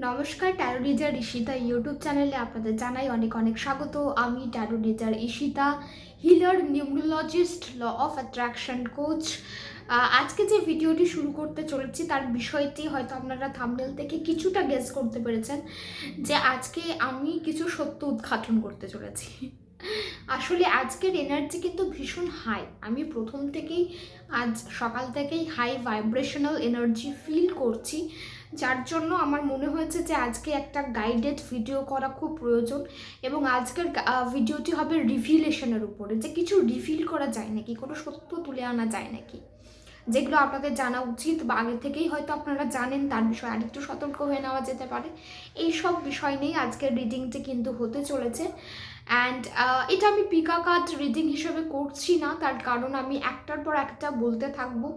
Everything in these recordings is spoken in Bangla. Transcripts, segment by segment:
নমস্কার, ট্যারো রিডার ঈশিতা ইউটিউব চ্যানেলে আপনাদের জানাই অনেক অনেক স্বাগত। আমি tarot reader Ishita, healer, numerologist, law of attraction coach. আজকে যে ভিডিওটি শুরু করতে চলেছি তার বিষয়টি হয়তো আপনারা থাম্বনেল থেকে কিছুটা গেস করতে পেরেছেন যে আজকে আমি কিছু সত্য উদ্ঘাটন করতে চলেছি। আসলে আজকের এনার্জি কিন্তু ভীষণ হাই। আমি প্রথম থেকেই আজ সকাল থেকেই হাই ভাইব্রেশনাল এনার্জি ফিল করছি, যার জন্য আমার মনে হয়েছে যে আজকে একটা গাইডেড ভিডিও করা খুব প্রয়োজন। এবং আজকের ভিডিওটি হবে রিভিলেশনের উপরে, যে কিছু রিভিল করা যায় নাকি, কোনো সত্য তুলে আনা যায় নাকি, যেগুলো আপনাদের জানা উচিত বা আগে থেকেই হয়তো আপনারা জানেন, তার বিষয়ে আরেকটু সতর্ক হয়ে নেওয়া যেতে পারে। এই সব বিষয় নিয়ে আজকের রিডিংটি কিন্তু হতে চলেছে। অ্যান্ড এটা আমি পিকা কার্ড রিডিং হিসেবে করছি না, তার কারণ আমি একটার পর একটা বলতে থাকবো।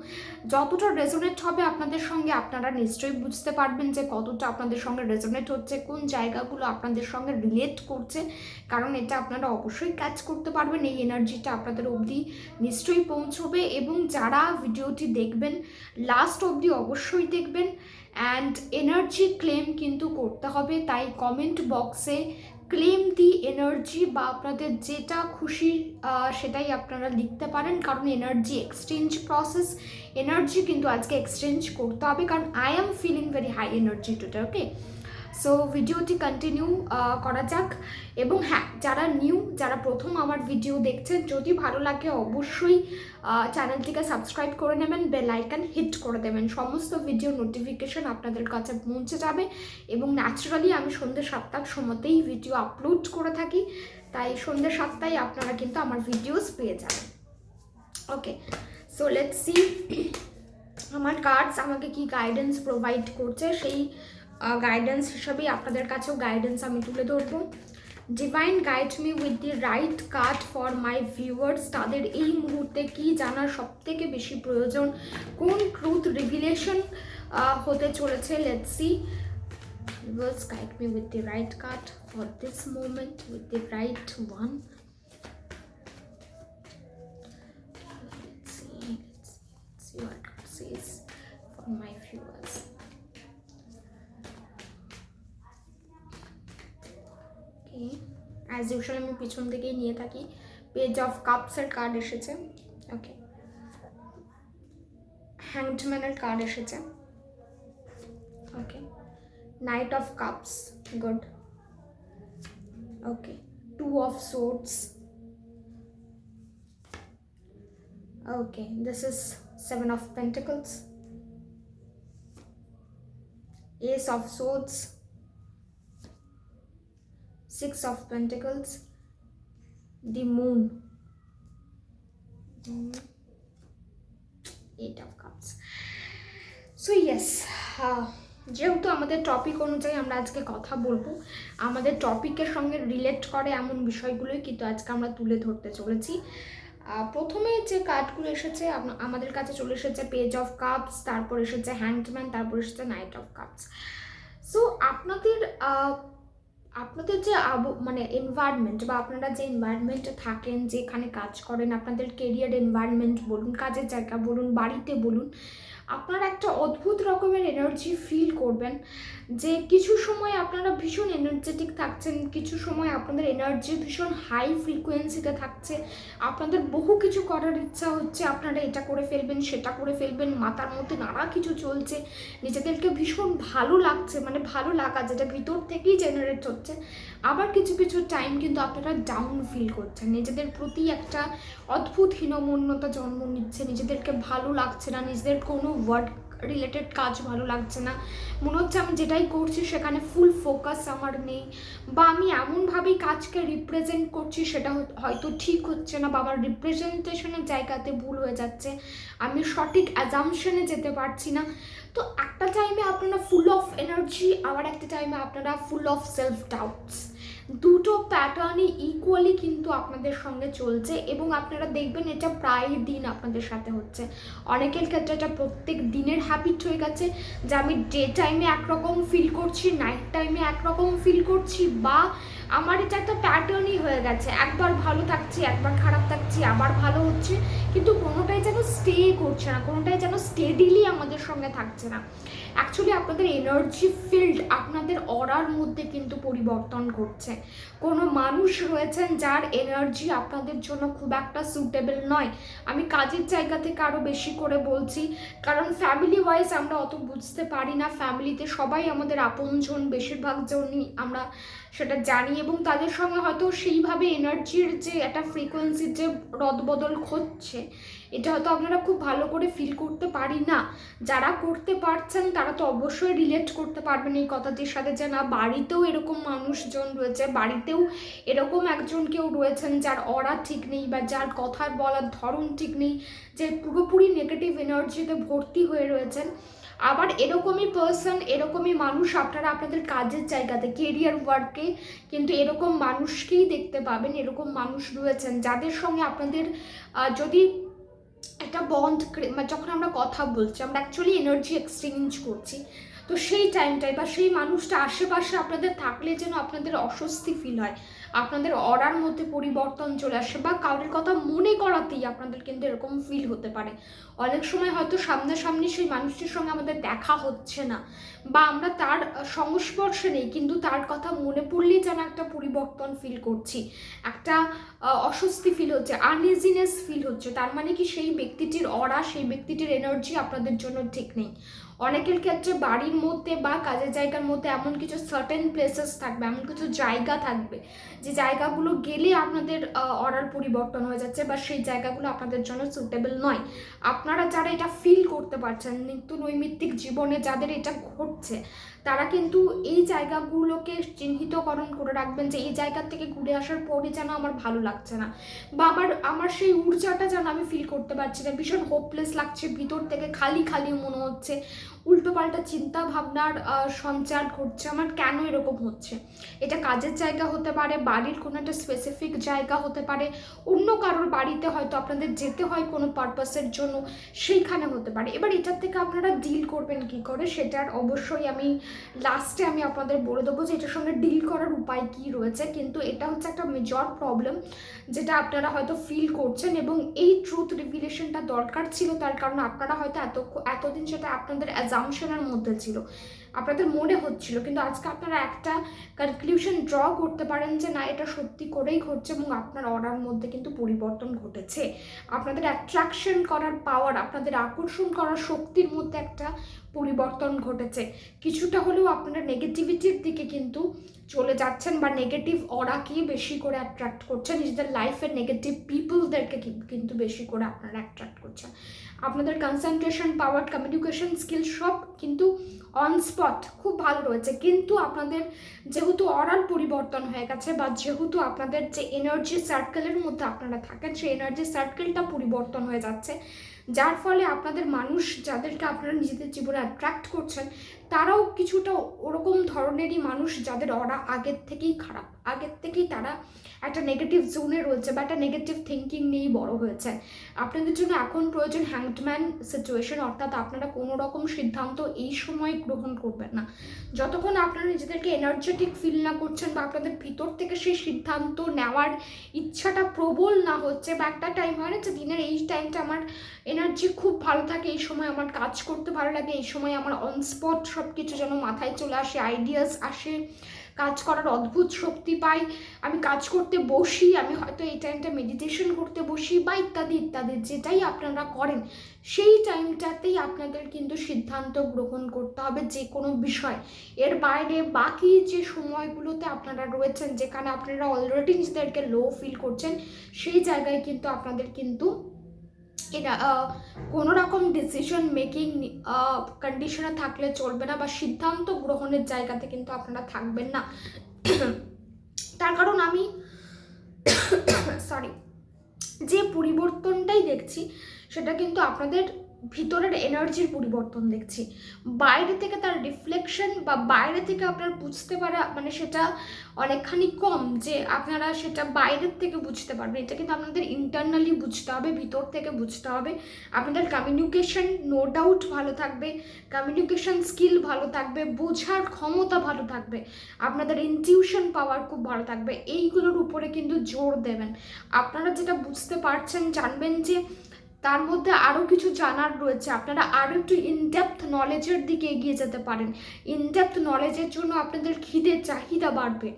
যতটা রেজোনেট হবে আপনাদের সঙ্গে, আপনারা নিশ্চয়ই বুঝতে পারবেন যে কতটা আপনাদের সঙ্গে রেজোনেট হচ্ছে, কোন জায়গাগুলো আপনাদের সঙ্গে রিলেট করছে, কারণ এটা আপনারা অবশ্যই ক্যাচ করতে পারবেন। এই এনার্জিটা আপনাদের অবধি নিশ্চয়ই পৌঁছবে, এবং যারা ভিডিওটি দেখবেন লাস্ট অবধি অবশ্যই দেখবেন। অ্যান্ড এনার্জি ক্লেম কিন্তু করতে হবে, তাই কমেন্ট বক্সে ক্লেম দি এনার্জি বা আপনাদের যেটা খুশি সেটাই আপনারা লিখতে পারেন, কারণ এনার্জি এক্সচেঞ্জ প্রসেস, এনার্জি কিন্তু আজকে এক্সচেঞ্জ করতে হবে, কারণ I am feeling very high energy today. Okay, so ভিডিওটি কন্টিনিউ করা যাক। এবং হ্যাঁ, যারা নিউ, যারা প্রথম আমার ভিডিও দেখছেন, যদি ভালো লাগে অবশ্যই চ্যানেলটিকে সাবস্ক্রাইব করে নেবেন, বেল আইকন হিট করে দেবেন, সমস্ত ভিডিও নোটিফিকেশন আপনাদের কাছে পৌঁছে যাবে। এবং ন্যাচারালি আমি সন্ধ্যে 7টার সময়তেই ভিডিও আপলোড করে থাকি, তাই সন্ধ্যে 7টায় আপনারা কিন্তু আমার ভিডিওস পেয়ে যাবেন। ওকে, সো লেটস সি আমার কার্ডস আমাকে কি গাইডেন্স প্রোভাইড করছে, সেই গাইডেন্স হিসাবেই আপনাদের কাছেও গাইডেন্স আমি তুলে ধরবো। Divine guide me with the right card for my viewers. তাদের এই মুহূর্তে কি জানার সব থেকে বেশি প্রয়োজন, কোন ট্রুথ রিভিলেশন হতে চলেছে। Let's see, viewers guide me with the right card for this moment, with the right one. Let's see what God says for my viewers. As usual আমি পিছন থেকেই নিয়ে থাকি। পেজ অফ কাপসের কার্ড এসেছে, ওকে, হ্যাংডম্যানের কার্ড এসেছে, okay, knight of cups, good, okay, two of swords, okay, this is seven of pentacles, ace of swords, Six of Pentacles, the Moon, Eight of Cups. So yes, যেহেতু আমাদের টপিক অনুযায়ী আমরা আজকে কথা বলবো, আমাদের টপিকের সঙ্গে রিলেট করে এমন বিষয়গুলোই কিন্তু আজকে আমরা তুলে ধরতে চলেছি। প্রথমে যে কার্ডগুলো এসেছে আমাদের কাছে চলে এসেছে পেজ অফ কাপস, তারপর এসেছে হ্যাংডম্যান, তারপর এসেছে নাইট অফ কাপস। সো আপনাদের যে মানে এনভায়রনমেন্ট, বা আপনারা যে এনভায়রনমেন্টে থাকেন, যেখানে কাজ করেন, আপনাদের কেরিয়ার এনভায়রনমেন্ট বলুন, কাজের জায়গা বলুন, বাড়িতে বলুন, আপনারা একটা অদ্ভুত রকমের এনার্জি ফিল করবেন, যে কিছু সময় আপনারা ভীষণ এনার্জেটিক থাকছেন, কিছু সময় আপনাদের এনার্জি ভীষণ হাই ফ্রিকোয়েন্সিতে থাকছে, আপনাদের বহু কিছু করার ইচ্ছা হচ্ছে, আপনারা এটা করে ফেলবেন, সেটা করে ফেলবেন, মাথার মধ্যে নানা কিছু চলছে, নিজেদেরকে ভীষণ ভালো লাগছে, মানে ভালো লাগা যেটা ভিতর থেকেই জেনারেট হচ্ছে। আবার কিছু কিছু টাইম কিন্তু আপনারা ডাউন ফিল করছেন, নিজেদের প্রতি একটা অদ্ভুত হীনমন্যতা জন্ম নিচ্ছে, নিজেদেরকে ভালো লাগছে না, নিজেদের কোনো ওয়ার্ক রিলেটেড কাজ ভালো লাগছে না, মনে হচ্ছে আমি যেটাই করছি সেখানে ফুল ফোকাস আমার নেই, বা আমি এমনভাবেই কাজকে রিপ্রেজেন্ট করছি সেটা হয়তো ঠিক হচ্ছে না, বা আমার রিপ্রেজেন্টেশনের জায়গাতে ভুল হয়ে যাচ্ছে, আমি সঠিক অ্যাজাম্পশনে যেতে পারছি না। তো একটা টাইমে আপনারা ফুল অফ এনার্জি, আবার একটা টাইমে আপনারা ফুল অফ সেলফ ডাউটস, দুটো প্যাটার্নই ইকুয়ালি কিন্তু আপনাদের সঙ্গে চলছে, এবং আপনারা দেখবেন এটা প্রায় দিন আপনাদের সাথে হচ্ছে। অনেকের ক্ষেত্রে এটা প্রত্যেক দিনের হ্যাবিট হয়ে গেছে, যে আমি ডে টাইমে একরকম ফিল করছি, নাইট টাইমে একরকম ফিল করছি, বা আমার এটা একটা প্যাটার্নই হয়ে গেছে, একবার ভালো থাকছি, একবার খারাপ থাকছি, আবার ভালো হচ্ছে, কিন্তু কোনোটাই যেন স্টে করছে না, কোনোটাই যেন স্টেডিলি আমাদের সঙ্গে থাকছে না। অ্যাকচুয়ালি আপনাদের এনার্জি ফিল্ড, আপনাদের অরার মধ্যে কিন্তু পরিবর্তন করছে। কোনো মানুষ রয়েছেন যার এনার্জি আপনাদের জন্য খুব একটা সুটেবল নয়। আমি কাজের জায়গা থেকে আরও বেশি করে বলছি, কারণ ফ্যামিলি ওয়াইজ আমরা অত বুঝতে পারি না। ফ্যামিলিতে সবাই আমাদের আপনজন, বেশিরভাগ জনই আমরা সেটা জানি, এবং তাদের সঙ্গে হয়তো সেইভাবে এনার্জির যে একটা ফ্রিকোয়েন্সির যে রদবদল হচ্ছে, এটা হয়তো আপনারা খুব ভালো করে ফিল করতে পারি না। যারা করতে পারছেন তারা তো অবশ্যই রিলেট করতে পারবেন এই কথাটির সাথে, যে না, বাড়িতেও এরকম মানুষজন রয়েছে, বাড়িতেও এরকম একজন কেউ রয়েছেন যার অরা ঠিক নেই, বা যার কথা বলার ধরন ঠিক নেই, যে পুরোপুরি নেগেটিভ এনার্জিতে ভর্তি হয়ে রয়েছেন। আবার এরকমই পার্সন, এরকমই মানুষ আপনারা আপনাদের কাজের জায়গাতে, কেরিয়ার ওয়ার্কে কিন্তু এরকম মানুষকেই দেখতে পাবেন। এরকম মানুষ রয়েছেন যাদের সঙ্গে আপনাদের যদি একটা বন্ড, যখন আমরা কথা বলছি, আমরা অ্যাকচুয়ালি এনার্জি এক্সচেঞ্জ করছি, তো সেই টাইমটায় বা সেই মানুষটা আশেপাশে আপনাদের থাকলে যেন আপনাদের অস্বস্তি ফিল হয়, আপনাদের অরার মধ্যে পরিবর্তন চলে আসে, বা কারোর কথা মনে করাতেই আপনাদের কিন্তু এরকম ফিল হতে পারে। অনেক সময় হয়তো সামনাসামনি সেই মানুষটির সঙ্গে আমাদের দেখা হচ্ছে না, বা আমরা তার সংস্পর্শে নেই, কিন্তু তার কথা মনে পড়লেই যেন একটা পরিবর্তন ফিল করছি, একটা অস্বস্তি ফিল হচ্ছে, আনইজিনেস ফিল হচ্ছে। তার মানে কি সেই ব্যক্তিটির অরা, সেই ব্যক্তিটির এনার্জি আপনাদের জন্য ঠিক নেই। অনেকের ক্ষেত্রে বাড়ির মধ্যে বা কাজের জায়গার মধ্যে এমন কিছু সার্টেন প্লেসেস থাকবে, এমন কিছু জায়গা থাকবে যে জায়গাগুলো গেলে আপনাদের অরার পরিবর্তন হয়ে যাচ্ছে, বা সেই জায়গাগুলো আপনাদের জন্য সুটেবল নয়। আপনারা যারা এটা ফিল করতে পারছেন, নিত্য নৈমিত্তিক জীবনে যাদের এটা ঘটছে, তারা কিন্তু এই জায়গাগুলোকে চিহ্নিতকরণ করে রাখবেন, যে এই জায়গা থেকে ঘুরে আসার পরে যেন আমার ভালো লাগছে না, বা আমার সেই ঊর্জাটা যেন আমি ফিল করতে পারছি না, ভীষণ হোপলেস লাগছে, ভিতর থেকে খালি খালি মনে হচ্ছে, উল্টোপাল্টা চিন্তা ভাবনার সঞ্চার ঘটছে, আমার কেন এরকম হচ্ছে। এটা কাজের জায়গা হতে পারে, বাড়ির কোনো একটা স্পেসিফিক জায়গা হতে পারে, অন্য কারোর বাড়িতে হয়তো আপনাদের যেতে হয় কোনো পারপাসের জন্য, সেইখানে হতে পারে। এবার এটার থেকে আপনারা ডিল করবেন কি করে, সেটার অবশ্যই আমি লাস্টে আপনাদের বলে দেবো যে এটার সঙ্গে ডিল করার উপায় কি রয়েছে। কিন্তু এটা হচ্ছে একটা মেজর প্রবলেম যেটা আপনারা হয়তো ফিল করছেন, এবং এই ট্রুথ রিভিলেশনটা দরকার ছিল, তার কারণ আপনারা হয়তো এতদিন সেটা আপনাদের অ্যাজাম্পশনের মধ্যে ছিল, আপনাদের মনে হচ্ছিল, কিন্তু আজকে আপনারা একটা কনক্লুশন ড্র করতে পারেন যে না, এটা সত্যি করেই ঘটছে, এবং আপনার অর্ডার মধ্যে কিন্তু পরিবর্তন ঘটেছে। আপনাদের অ্যাট্রাকশন করার পাওয়ার, আপনাদের আকর্ষণ করার শক্তির মধ্যে একটা পরিবর্তন ঘটেছে। কিছুটা হলেও আপনারা নেগেটিভিটির দিকে কিন্তু চলে যাচ্ছেন, বা নেগেটিভ অরাকে বেশি করে অ্যাট্রাক্ট করছেন, নিজেদের লাইফের নেগেটিভ পিপলদেরকে কিন্তু বেশি করে আপনারা অ্যাট্রাক্ট করছেন। আপনাদের কনসেন্ট্রেশন পাওয়ার, কমিউনিকেশন স্কিল সব কিন্তু অন স্পট খুব ভালো রয়েছে, কিন্তু আপনাদের যেহেতু অরার পরিবর্তন হয়ে গেছে, বা যেহেতু আপনাদের যে এনার্জি সার্কেলের মধ্যে আপনারা থাকেন, সেই এনার্জি সার্কেলটা পরিবর্তন হয়ে যাচ্ছে, যার ফলে আপনাদের মানুষ যাদেরকে আপনারা নিজেদের জীবনে অ্যাট্রাক্ট করছেন, তারাও কিছুটা ওরকম ধরনেরই মানুষ, যাদের অরা আগের থেকেই খারাপ, আগের থেকেই তারা একটা নেগেটিভ জোনে রয়েছে, বা একটা নেগেটিভ থিঙ্কিং নিয়েই বড় হয়েছে। আপনাদের জন্য এখন প্রয়োজন হ্যাংডম্যান সিচুয়েশন, অর্থাৎ আপনারা কোনো রকম সিদ্ধান্ত এই সময় গ্রহণ করবেন না যতক্ষণ আপনারা নিজেদেরকে এনার্জেটিক ফিল না করছেন, বা আপনাদের ভিতর থেকে সেই সিদ্ধান্ত নেওয়ার ইচ্ছাটা প্রবল না হচ্ছে। বা একটা টাইম হয় না যে দিনের এই টাইমটা আমার এনার্জি খুব ভালো থাকে, এই সময় আমার কাজ করতে ভালো লাগে, এই সময় আমার অনস্পট সব কিছু যেন মাথায় চলে আসে, আইডিয়াস আসে, কাজ করার অদ্ভুত শক্তি পাই, আমি কাজ করতে বসি, আমি হয়তো এই টাইমটা মেডিটেশন করতে বসি, বা ইত্যাদি ইত্যাদি, যেটাই আপনারা করেন সেই টাইমটাতেই আপনাদের কিন্তু সিদ্ধান্ত গ্রহণ করতে হবে যে কোনো বিষয়। এর বাইরে বাকি যে সময়গুলোতে আপনারা রয়েছেন, যেখানে আপনারা অলরেডি নিজেদেরকে লো ফিল করছেন, সেই জায়গায় কিন্তু আপনাদের কিন্তু এটা কোনো রকম ডিসিশন মেকিং কন্ডিশনে থাকলে চলবে না, বা সিদ্ধান্ত গ্রহণের জায়গাতে কিন্তু আপনারা থাকবেন না। তার কারণ আমি সরি যে পরিবর্তনটাই দেখছি, সেটা কিন্তু আপনাদের ভিতরের এনার্জির পরিবর্তন দেখছি। বাইরে থেকে তার রিফ্লেকশন বা বাইরে থেকে আপনার বুঝতে পারা, মানে সেটা অনেকখানি কম যে আপনারা সেটা বাইরের থেকে বুঝতে পারবেন। এটা কিন্তু আপনাদের ইন্টারনালি বুঝতে হবে, ভিতর থেকে বুঝতে হবে। আপনাদের কমিউনিকেশন নো ডাউট ভালো থাকবে, কমিউনিকেশন স্কিল ভালো থাকবে, বোঝার ক্ষমতা ভালো থাকবে, আপনাদের ইনটিউশন পাওয়ার খুব ভালো থাকবে। এইগুলোর উপরে কিন্তু জোর দেবেন। আপনারা যেটা বুঝতে পারছেন, জানবেন যে তার মধ্যে আরও কিছু জানার রয়েছে, আপনারা আরও একটু ইনডেপথ নলেজের দিকে এগিয়ে যেতে পারেন। ইনডেপথ নলেজের জন্য আপনাদের খিদে চাহিদা বাড়বে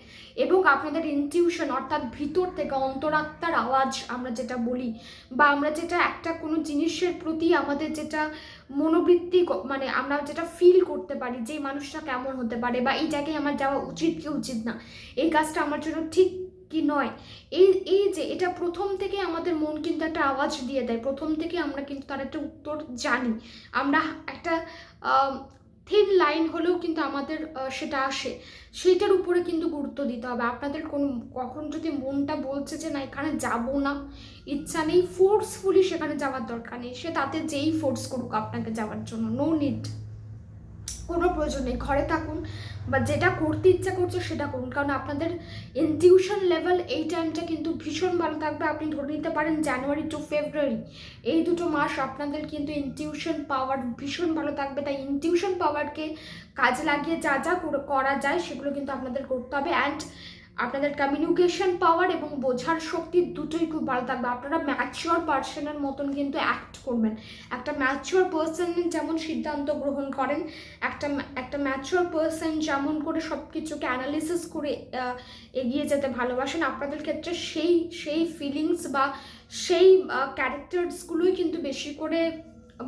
এবং আপনাদের ইনটিউশন অর্থাৎ ভিতর থেকে অন্তরাত্মার আওয়াজ আমরা যেটা বলি, বা আমরা যেটা একটা কোনো জিনিসের প্রতি আমাদের যেটা মনোবৃত্তি মানে আমরা যেটা ফিল করতে পারি যে এই মানুষটা কেমন হতে পারে, বা এই জায়গায় আমার যাওয়া উচিত কি উচিত না, এই কাজটা আমার জন্য ঠিক কি নয়, এই যে এটা প্রথম থেকে আমাদের মন কিন্তু একটা আওয়াজ দিয়ে দেয়, প্রথম থেকে আমরা কিন্তু তার একটা উত্তর জানি। আমরা একটা থিন লাইন হলেও কিন্তু আমাদের সেটা আসে, সেইটার উপরে কিন্তু গুরুত্ব দিতে হবে। আপনাদের কখন যদি মনটা বলছে যে না এখানে যাব না, ইচ্ছা নেই, ফোর্সফুলি সেখানে যাওয়ার দরকার নেই, সে তাতে যেই ফোর্স করুক আপনাকে যাওয়ার জন্য, নো নিড, কোনো প্রয়োজন নেই, ঘরে থাকুন বা যেটা করতে ইচ্ছা করছে সেটা করুন। কারণ আপনাদের ইনটিউশন লেভেল এই টাইমটা কিন্তু ভীষণ ভালো থাকবে। আপনি ধরে নিতে পারেন জানুয়ারি টু ফেব্রুয়ারি এই 2 মাস আপনাদের কিন্তু ইনটিউশন পাওয়ার ভীষণ ভালো থাকবে। তাই ইনটিউশন পাওয়ারকে কাজে লাগিয়ে যা যা করা যায় সেগুলো কিন্তু আপনাদের করতে হবে। অ্যান্ড আপনাদের কমিউনিকেশন পাওয়ার এবং বোঝার শক্তি দুটোই খুব ভালো থাকবে। আপনারা ম্যাচিওর পার্সনের মতন কিন্তু অ্যাক্ট করবেন। একটা ম্যাচিওর পার্সন যেমন সিদ্ধান্ত গ্রহণ করেন, একটা ম্যাচিওর পার্সন যেমন করে সব কিছুকে অ্যানালিসিস করে এগিয়ে যেতে ভালোবাসেন, আপনাদের ক্ষেত্রে সেই ফিলিংস বা সেই ক্যারেক্টার্সগুলোই কিন্তু বেশি করে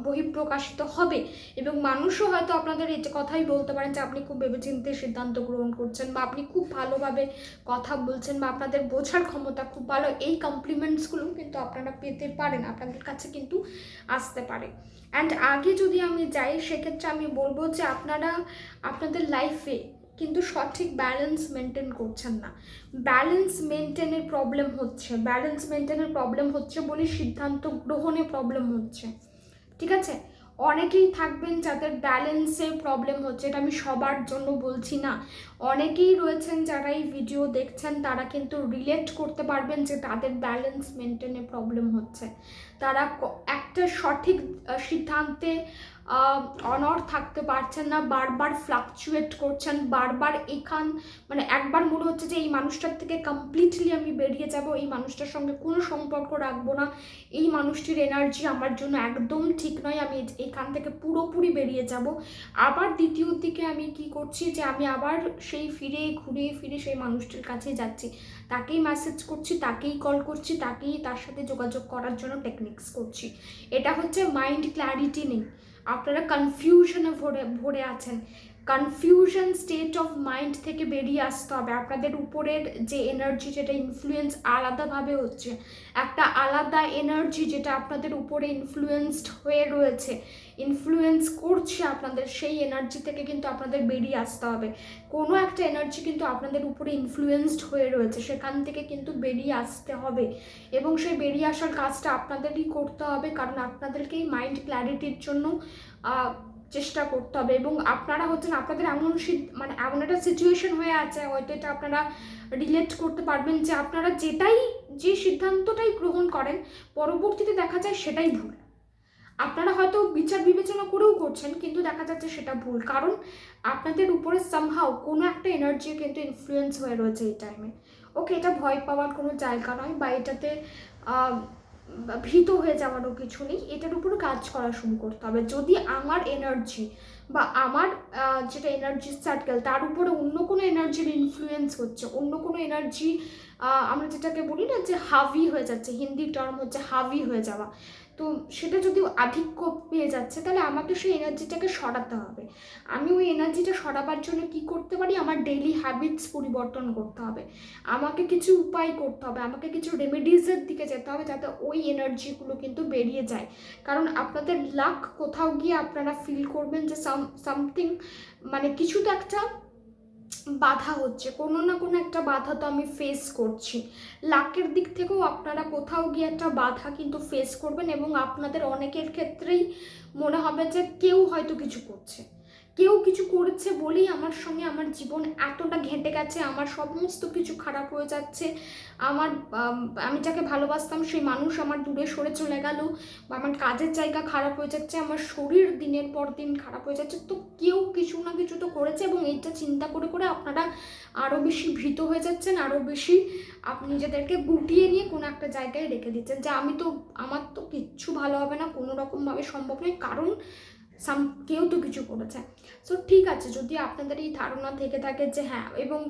বহিঃপ্রকাশিত হবে এবং মানুষও হয়তো আপনাদের এই কথাই বলতে পারেন যে আপনি খুব ভেবেচিন্তে সিদ্ধান্ত গ্রহণ করছেন, বা আপনি খুব ভালোভাবে কথা বলছেন, বা আপনাদের বোঝার ক্ষমতা খুব ভালো। এই কমপ্লিমেন্টসগুলো কিন্তু আপনারা পেতে পারেন, আপনাদের কাছে কিন্তু আসতে পারে। অ্যান্ড আগে যদি আমি যাই সেক্ষেত্রে আমি বলবো যে আপনারা আপনাদের লাইফে কিন্তু সঠিক ব্যালেন্স মেনটেন করছেন না। ব্যালেন্স মেনটেনের প্রবলেম হচ্ছে বলে সিদ্ধান্ত গ্রহণে প্রবলেম হচ্ছে, ঠিক আছে? অনেকেই থাকবেন যাদের ব্যালেন্সের প্রবলেম হচ্ছে, এটা আমি সবার জন্য বলছি না। অনেকেই রয়েছেন যারা এই ভিডিও দেখছেন, তারা কিন্তু রিলেট করতে পারবেন যে তাদের ব্যালেন্স মেনটেনে প্রবলেম হচ্ছে। তারা একটা সঠিক সিদ্ধান্তে অনড় থাকতে পারছেন না, বারবার ফ্লাকচুয়েট করছেন, বারবার মানে একবার মনে হচ্ছে যে এই মানুষটার থেকে কমপ্লিটলি আমি বেরিয়ে যাব, এই মানুষটার সঙ্গে কোনো সম্পর্ক রাখবো না, এই মানুষটির এনার্জি আমার জন্য একদম ঠিক নয়, আমি এখান থেকে পুরোপুরি বেরিয়ে যাব। আবার দ্বিতীয় দিকে আমি কি করছি যে আমি আবার সেই ঘুরে ফিরে সেই মানুষটির কাছে যাচ্ছি, তাকেই মেসেজ করছি, তাকেই কল করছি, তার সাথে যোগাযোগ করার জন্য টেকনিক্স করছি। এটা হচ্ছে মাইন্ড ক্ল্যারিটি নেই, আপনারা কনফিউশনে ভরে আছেন। কনফিউশন স্টেট অফ মাইন্ড থেকে বেরিয়ে আসতে হবে। আপনাদের উপরের যে এনার্জি, যেটা ইনফ্লুয়েন্স আলাদাভাবে হচ্ছে, একটা আলাদা এনার্জি যেটা আপনাদের উপরে ইনফ্লুয়েন্সড হয়ে রয়েছে, ইনফ্লুয়েন্স করছে আপনাদের, সেই এনার্জি থেকে কিন্তু আপনাদের বেরিয়ে আসতে হবে। কোনো একটা এনার্জি কিন্তু আপনাদের উপরে ইনফ্লুয়েন্সড হয়ে রয়েছে, সেখান থেকে কিন্তু বেরিয়ে আসতে হবে এবং সেই বেরিয়ে আসার কাজটা আপনাদেরই করতে হবে। কারণ আপনাদেরকেই মাইন্ড ক্ল্যারিটির জন্য চেষ্টা করতে হবে। এবং আপনারা হচ্ছেন, আপনাদের এমন একটা সিচুয়েশন হয়ে আছে, হয়তো এটা আপনারা রিলেট করতে পারবেন যে আপনারা যে সিদ্ধান্তটাই গ্রহণ করেন পরবর্তীতে দেখা যায় সেটাই ভুল। আপনারা হয়তো বিচার বিবেচনা করেও করছেন কিন্তু দেখা যাচ্ছে সেটা ভুল, কারণ আপনাদের উপরে সামহাও কোনো একটা এনার্জি কিন্তু ইনফ্লুয়েন্স হয়ে রয়েছে এই টাইমে। ওকে, এটা ভয় পাওয়ার কোনো জায়গা নয়, বা এটাতে ভীত হয়ে যাওয়ারও কিছু নেই, এটার উপর কাজ করা শুরু করতে হবে। যদি আমার এনার্জি বা আমার যেটা এনার্জি সার্কেল, তার উপরে অন্য কোনো এনার্জির ইনফ্লুয়েন্স হচ্ছে, অন্য কোনো এনার্জি, আমরা যেটাকে বলি না যে হাভি হয়ে যাচ্ছে, হিন্দি টার্ম হচ্ছে হাভি হয়ে যাওয়া, তো সেটা যদি আধিক্য পেয়ে যাচ্ছে তাহলে আমাকে সেই এনার্জিটাকে সরাতে হবে। আমি ওই এনার্জিটা সরাবার জন্য কি করতে পারি, আমার ডেইলি হ্যাবিটস পরিবর্তন করতে হবে, আমাকে কিছু উপায় করতে হবে, আমাকে কিছু রেমেডিজের দিকে যেতে হবে যাতে ওই এনার্জিগুলো কিন্তু বেরিয়ে যায়। কারণ আপনাদের লাক কোথাও গিয়ে আপনারা ফিল করবেন যে সামথিং, মানে কিছু তো একটা বাধা হচ্ছে, কোনো না কোনো একটা বাধা তো আমি ফেস করছি। লাকের দিক থেকেও আপনারা কোথাও গিয়ে একটা বাধা কিন্তু ফেস করবেন এবং আপনাদের অনেকের ক্ষেত্রেই মনে হবে যে কেউ হয়তো কিছু করছে, কেউ কিছু করেছে বলেই আমার সঙ্গে আমার জীবন এতটা ঘেঁটে গেছে, আমার সমস্ত কিছু খারাপ হয়ে যাচ্ছে, আমার আমি যাকে ভালোবাসতাম সেই মানুষ আমার দূরে সরে চলে গেল, বা আমার কাজের জায়গা খারাপ হয়ে যাচ্ছে, আমার শরীর দিনের পর দিন খারাপ হয়ে যাচ্ছে। তো কেউ কিছু না কিছু তো করেছে, এবং এইটা চিন্তা করে করে আপনারা আরও বেশি ভীত হয়ে যাচ্ছেন, আরও বেশি আপনি নিজেদেরকে গুটিয়ে নিয়ে কোনো একটা জায়গায় রেখে দিচ্ছেন যে আমার তো কিচ্ছু ভালো হবে না, কোনো রকমভাবে সম্ভব নয়, কারণ কেউ তো কিছু করেছে। সো ঠিক আছে, যদি আপনাদের এই ধারণা থেকে থাকে যে হ্যাঁ, এবং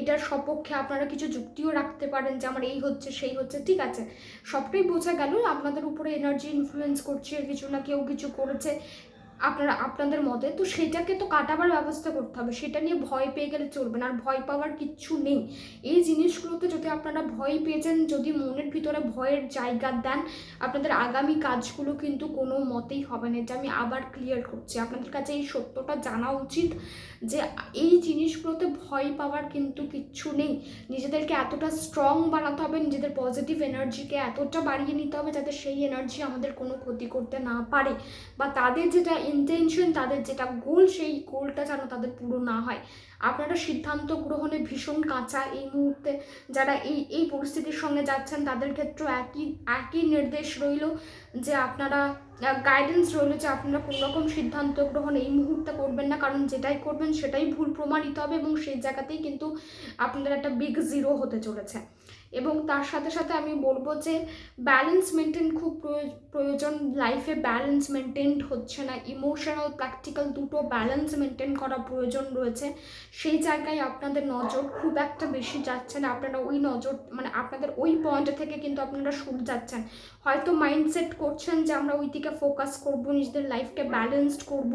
এটার সপক্ষে আপনারা কিছু যুক্তিও রাখতে পারেন যে আমার এই হচ্ছে সেই হচ্ছে, ঠিক আছে, সবটাই বোঝা গেল আপনাদের উপরে এনার্জি ইনফ্লুয়েন্স করছে কিছু না, কেউ কিছু করেছে আপনাদের মতে, তো সেটাকে তো কাটাবার ব্যবস্থা করতে হবে, সেটা নিয়ে ভয় পেয়ে গেলে চলবে না, আর ভয় পাওয়ার কিচ্ছু নেই। এই জিনিসগুলোতে যদি আপনারা ভয় পেয়েছেন, যদি মনের ভিতরে ভয়ের জায়গা দেন, আপনাদের আগামী কাজগুলো কিন্তু কোনো মতেই হবে না। এটা আমি আবার ক্লিয়ার করছি, আপনাদের কাছে এই সত্যটা জানা উচিত যে এই জিনিসগুলোতে ভয় পাওয়ার কিন্তু কিচ্ছু নেই। নিজেদেরকে এতটা স্ট্রং বানাতে হবে, নিজেদের পজিটিভ এনার্জিকে এতটা বাড়িয়ে নিতে হবে যাতে সেই এনার্জি আমাদের কোনো ক্ষতি করতে না পারে, বা তাদের যেটা ইন্টেনশন, তাদের যেটা গোল, সেই গোলটা যেন তাদের পুরো না হয়। আপনারা সিদ্ধান্ত গ্রহণে ভীষণ কাঁচা এই মুহূর্তে, যারা এই পরিস্থিতির সঙ্গে যাচ্ছেন তাদের ক্ষেত্রেও একই নির্দেশ রইল যে আপনারা গাইডেন্স রইল যে আপনারা কোনো রকম সিদ্ধান্ত গ্রহণ এই মুহূর্তে করবেন না, কারণ যেটাই করবেন সেটাই ভুল প্রমাণিত হবে, এবং সেই জায়গাতেই কিন্তু আপনাদের একটা বিগ জিরো হতে চলেছে। এবং তার সাথে সাথে আমি বলবো যে ব্যালেন্স মেনটেন খুব প্রয়োজন। লাইফে ব্যালেন্স মেনটেন হচ্ছে না, ইমোশনাল প্র্যাকটিক্যাল দুটো ব্যালেন্স মেনটেন করা প্রয়োজন রয়েছে। সেই জায়গায় আপনাদের নজর খুব একটা বেশি যাচ্ছে না, আপনারা ওই নজর মানে আপনাদের ওই পয়েন্ট থেকে কিন্তু আপনারা সরে যাচ্ছেন। হয়তো মাইন্ডসেট করছেন যে আমরা ওই দিকে ফোকাস করব, নিজেদের লাইফকে ব্যালেন্সড করব,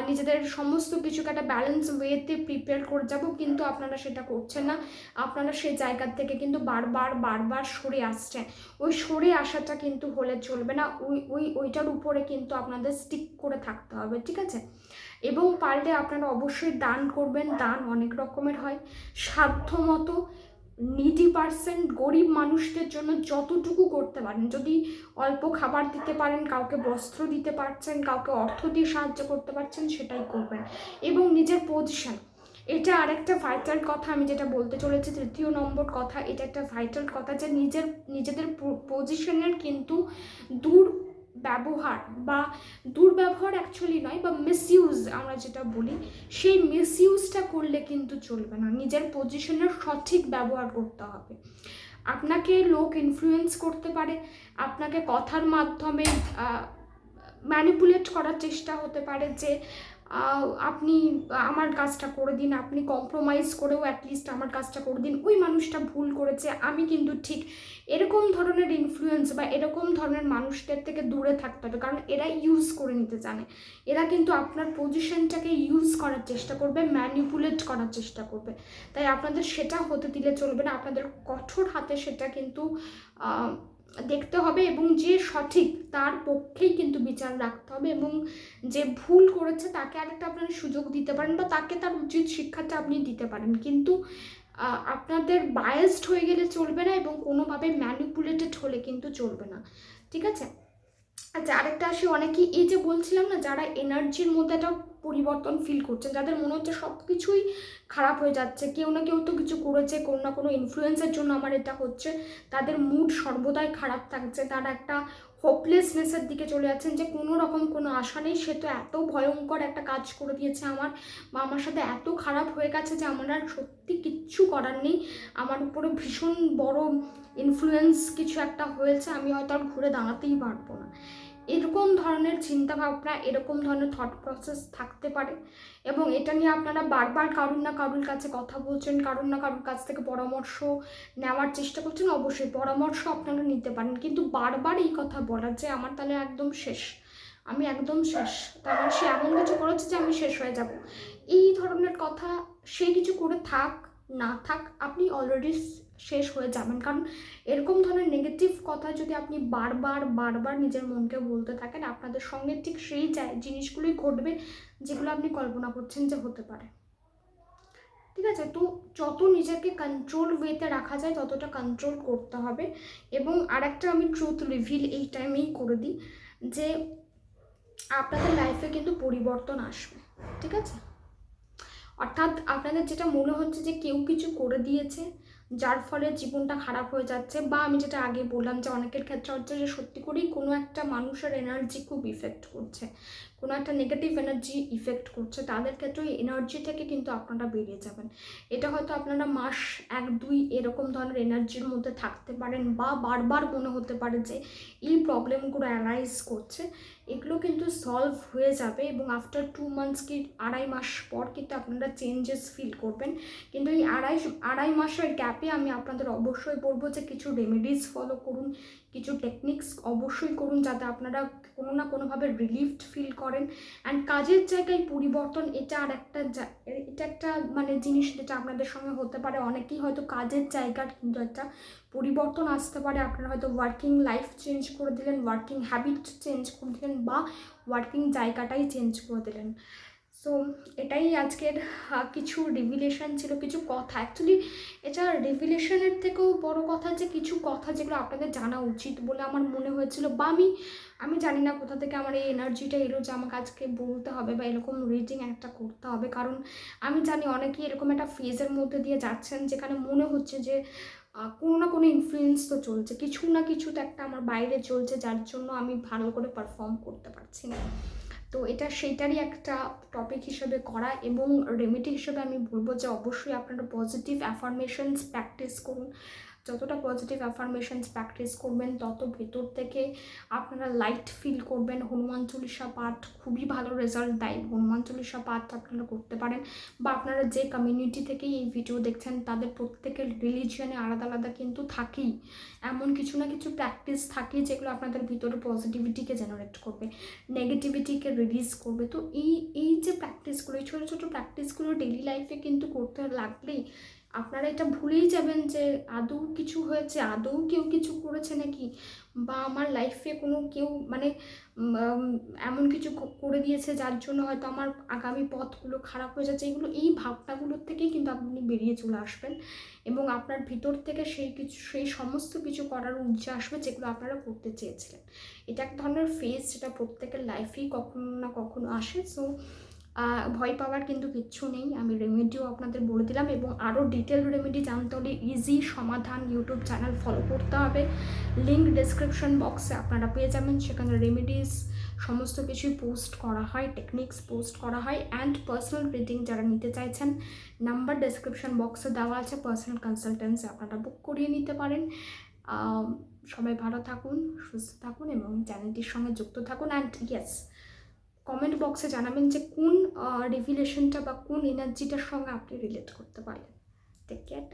নিজেদের সমস্ত কিছুকে একটা ব্যালেন্স ওয়েতে প্রিপেয়ার করে যাব, কিন্তু আপনারা সেটা করছেন না। আপনারা সেই জায়গার থেকে কিন্তু বারবার সরে আসছেন। ওই সরে আসাটা কিন্তু হলে চলবে না, ওইটার উপরে কিন্তু আপনাদের স্টিক করে থাকতে হবে, ঠিক আছে। এবং পারলে আপনারা অবশ্যই দান করবেন, দান অনেক রকমের হয়, সাধ্য মতো নিডি পার্সেন্ট গরিব মানুষদের জন্য যতটুকু করতে পারেন, যদি অল্প খাবার দিতে পারেন, কাউকে বস্ত্র দিতে পারছেন, কাউকে অর্থ দিয়ে সাহায্য করতে পারছেন, সেটাই করবেন। এবং নিজের পজিশন, এটা আরেকটা ভাইটাল কথা আমি যেটা বলতে চলেছি, তৃতীয় নম্বর কথা, এটা একটা ভাইটাল কথা যে নিজেদের পজিশনের কিন্তু দুর্ব্যবহার অ্যাকচুয়ালি নয়, বা মিসইউজ আমরা যেটা বলি, সেই মিসইউজটা করলে কিন্তু চলবে না। নিজের পজিশনের সঠিক ব্যবহার করতে হবে। আপনাকে লোক ইনফ্লুয়েন্স করতে পারে, আপনাকে কথার মাধ্যমে ম্যানিপুলেট করার চেষ্টা হতে পারে যে আপনি আমার কাজটা করে দিন, আপনি কম্প্রোমাইজ করেও অ্যাটলিস্ট আমার কাজটা করে দিন, ওই মানুষটা ভুল করেছে, আমি কিন্তু ঠিক। এরকম ধরনের ইনফ্লুয়েন্স বা এরকম ধরনের মানুষদের থেকে দূরে থাকতে হবে, কারণ এরা ইউজ করে নিতে জানে। এরা কিন্তু আপনার পজিশনটাকে ইউজ করার চেষ্টা করবে, ম্যানিপুলেট করার চেষ্টা করবে। তাই আপনাদের সেটা হতে দিলে চলবে না, আপনাদের কঠোর হাতে সেটা কিন্তু দেখতে হবে, এবং যে সঠিক তার পক্ষেই কিন্তু বিচার রাখতে হবে, এবং যে ভুল করেছে তাকে আরেকটা আপনারা সুযোগ দিতে পারেন, বা তাকে তার উচিত শিক্ষাটা আপনি দিতে পারেন, কিন্তু আপনাদের বায়াসড হয়ে গেলে চলবে না, এবং কোনোভাবে ম্যানিপুলেটেড হলে কিন্তু চলবে না, ঠিক আছে। আচ্ছা, আরেকটা আসি, অনেকেই এই যে বলছিলাম না, যারা এনার্জির মধ্যে একটা পরিবর্তন ফিল করছেন, যাদের মনে হচ্ছে সব কিছুই খারাপ হয়ে যাচ্ছে, কেউ না কেউ তো কিছু করেছে, কোনো না কোনো ইনফ্লুয়েন্সের জন্য আমার এটা হচ্ছে, তাদের মুড সর্বদাই খারাপ থাকছে, তারা একটা হোপলেসনেসের দিকে চলে যাচ্ছেন যে কোনো রকম কোনো আশা নেই, সে তো এত ভয়ঙ্কর একটা কাজ করে দিয়েছে আমার, বা আমার সাথে এত খারাপ হয়ে গেছে যে আমার আর সত্যি কিচ্ছু করার নেই, আমার উপরে ভীষণ বড় ইনফ্লুয়েন্স কিছু একটা হয়েছে, আমি হয়তো আর ঘুরে দাঁড়াতেই পারবো না। এরকম ধরনের চিন্তাভাবনা, এরকম ধরনের থট প্রসেস থাকতে পারে, এবং এটা নিয়ে আপনারা বারবার কারুর না কারুর কাছে কথা বলছেন, কারুর না কারুর কাছ থেকে পরামর্শ নেওয়ার চেষ্টা করছেন। অবশ্যই পরামর্শ আপনারা নিতে পারেন, কিন্তু বারবার এই কথা বলা যে আমার তাহলে একদম শেষ, আমি একদম শেষ, তারপর সে এমন কিছু করেছে যে আমি শেষ হয়ে যাব, এই ধরনের কথা, সে কিছু করে থাক না থাক, আপনি অলরেডি শেষ হয়ে যাবেন। কারণ এরকম ধরনের নেগেটিভ কথা যদি আপনি বারবার নিজের মনকে বলতে থাকেন, আপনাদের সঙ্গে ঠিক সেই জিনিসগুলোই ঘটবে যেগুলো আপনি কল্পনা করছেন যে হতে পারে, ঠিক আছে। তো যত নিজেকে কন্ট্রোল ওয়েতে রাখা যায় ততটা কন্ট্রোল করতে হবে। এবং আরেকটা আমি ট্রুথ রিভিল এই টাইমেই করে দিই যে আপনাদের লাইফে কিন্তু পরিবর্তন আসবে, ঠিক আছে? অর্থাৎ আপনাদের যেটা মনে হচ্ছে যে কেউ কিছু করে দিয়েছে যার ফলে জীবনটা খারাপ হয়ে যাচ্ছে, বা আমি যেটা আগে বললাম যে অনেকের ক্ষেত্রে হচ্ছে যে সত্যি করেই কোনো একটা মানুষের এনার্জি খুব ইফেক্ট করছে, কোনো একটা নেগেটিভ এনার্জি ইফেক্ট করছে, তাদের ক্ষেত্রে ওই এনার্জি থেকে কিন্তু আপনারা বেরিয়ে যাবেন। এটা হয়তো আপনারা মাস 1-2 এরকম ধরনের এনার্জির মধ্যে থাকতে পারেন, বা বারবার মনে হতে পারে যে এই প্রবলেমগুলো অ্যারাইজ করছে। এগুলো কিন্তু সলভ হয়ে যাবে এবং আফটার 2 মান্থস কি 2.5 মাস পর কিন্তু আপনারা চেঞ্জেস ফিল করবেন। কিন্তু এই আড়াই মাসের গ্যাপে আমি আপনাদের অবশ্যই বলবো যে কিছু রেমেডিস ফলো করুন, কিছু টেকনিক্স অবশ্যই করুন, যাতে আপনারা কোনো না কোনোভাবে রিলিফড ফিল করেন। অ্যান্ড কাজের জায়গায় পরিবর্তন, এটা একটা মানে জিনিস যেটা আপনাদের সঙ্গে হতে পারে। অনেকেই হয়তো কাজের জায়গার কিন্তু একটা পরিবর্তন আসতে পারে। আপনারা হয়তো ওয়ার্কিং লাইফ চেঞ্জ করে দিলেন, ওয়ার্কিং হ্যাবিট চেঞ্জ করে দিলেন, বা ওয়ার্কিং জায়গাটাই চেঞ্জ করে দিলেন। সো এটাই আজকের কিছু রিভিলেশন ছিল, কিছু কথা। অ্যাকচুয়ালি এটা রিভিলেশনের থেকেও বড় কথা যে কিছু কথা যেগুলো আপনাদের জানা উচিত বলে আমার মনে হয়েছিল, বা আমি জানি না কোথা থেকে আমার এই এনার্জিটা এলো যে আমাকে আজকে বলতে হবে বা এরকম রিডিং একটা করতে হবে। কারণ আমি জানি অনেকেই এরকম একটা ফেজের মধ্যে দিয়ে যাচ্ছেন যেখানে মনে হচ্ছে যে কোনো না কোনো ইনফ্লুয়েন্স তো চলছে, কিছু না কিছু তো একটা আমার বাইরে চলছে, যার জন্য আমি ভালো করে পারফর্ম করতে পারছি না। তো এটা সেইটারই একটা টপিক হিসেবে করা, এবং রেমেডি হিসেবে আমি বলবো যে অবশ্যই আপনারা পজিটিভ অ্যাফার্মেশনস প্র্যাকটিস করুন। যতটা পজিটিভ অ্যাফার্মেশনস প্র্যাকটিস করবেন তত ভেতর থেকে আপনারা লাইট ফিল করবেন। হনুমান চল্লিশা পাঠ খুবই ভালো রেজাল্ট দেয়, হনুমান চল্লিশা পাঠ আপনারা করতে পারেন। বা আপনারা যে কমিউনিটি থেকে এই ভিডিও দেখছেন তাদের প্রত্যেকের রিলিজিয়নে আলাদা আলাদা কিন্তু থাকেই, এমন কিছু না কিছু প্র্যাকটিস থাকে যেগুলো আপনাদের ভিতরে পজিটিভিটিকে জেনারেট করবে, নেগেটিভিটিকে রিলিজ করবে। তো এই যে প্র্যাকটিসগুলো, এই ছোটো ছোটো প্র্যাকটিসগুলো ডেইলি লাইফে কিন্তু করতে লাগলেই আপনারা এটা ভুলেই যাবেন যে আদৌ কিছু হয়েছে, আদৌ কেউ কিছু করেছে নাকি, বা আমার লাইফে কোনো কেউ মানে এমন কিছু করে দিয়েছে যার জন্য হয়তো আমার আগামী পথগুলো খারাপ হয়ে যাচ্ছে। এই ভাবনাগুলোর থেকেই কিন্তু আপনি বেরিয়ে চলে আসবেন, এবং আপনার ভিতর থেকে সেই সমস্ত কিছু করার ঊর্জা আসবে যেগুলো আপনারা করতে চেয়েছিলেন। এটা এক ধরনের ফেজ যেটা প্রত্যেকের লাইফেই কখনো না কখনো আসে। সো ভয় পাওয়ার কিন্তু কিচ্ছু নেই। আমি রেমেডিও আপনাদের বলে দিলাম, এবং আরও ডিটেল রেমেডি জানতে হলে ইজি সমাধান ইউটিউব চ্যানেল ফলো করতে হবে। লিঙ্ক ডেসক্রিপশন বক্সে আপনারা পেয়ে যাবেন, সেখানে রেমেডিস সমস্ত কিছুই পোস্ট করা হয়, টেকনিক্স পোস্ট করা হয়। অ্যান্ড পার্সোনাল রিডিং যারা নিতে চাইছেন, নাম্বার ডেসক্রিপশন বক্সে দেওয়া আছে, পার্সোনাল কনসালটেন্সি আপনারা বুক করিয়ে নিতে পারেন। সবাই ভালো থাকুন, সুস্থ থাকুন এবং চ্যানেলটির সঙ্গে যুক্ত থাকুন। অ্যান্ড ইয়েস, কমেন্ট বক্সে জানাবেন যে কোন রিভিলেশনটা বা কোন এনার্জিটার সঙ্গে আপনি রিলেট করতে পারলেন। Take care.